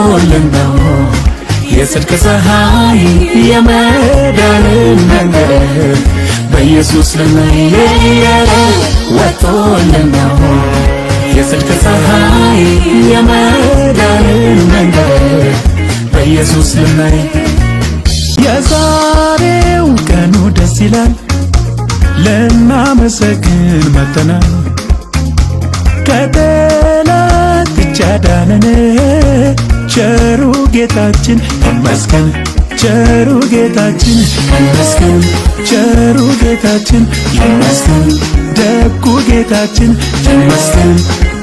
ወጥቶልን ነው የጽድቅ ፀሐይ የመዳንን መንገድ በኢየሱስ ልናይ ወጥቶልን ነው የጽድቅ ፀሐይ የመዳንን መንገድ በኢየሱስ ልናይ የዛሬው ቀኑ ደስ ይላል ልናመሰግን መጥተናል ከጠላት እጅ ያዳነን ቸሩ ጌታችን ይመስገን ቸሩ ጌታችን ይመስገን ቸሩ ጌታችን ይመስገን ደጉ ጌታችን ይመስገን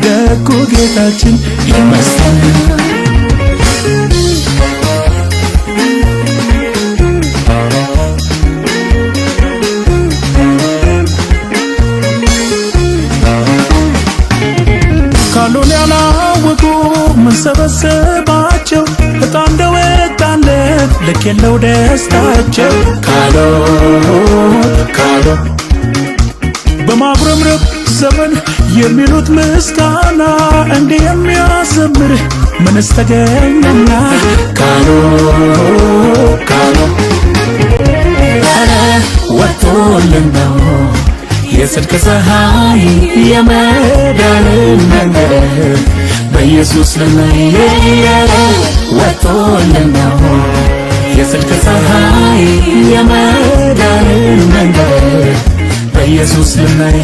ደጉ ጌታችን ይመስገን ካሉን ያላወቁ ምንሰበሰባቸው እጣ እንደወጣለት ልክ የለው ደስታቸው ካሎ በማጉረምረም ዘመን የሚሉት ምስጋና እንዲህ የሚያዘምር ምንስ ተገኘና ካሎ ወጥቶልን ነው የጽድቅ ፀሐይ የመዳንን መንገድ በኢየሱስ ልናይ ወጥቶልን ነው የጽድቅ ፀሐይ የመዳንን መንገድ በኢየሱስ ልናይ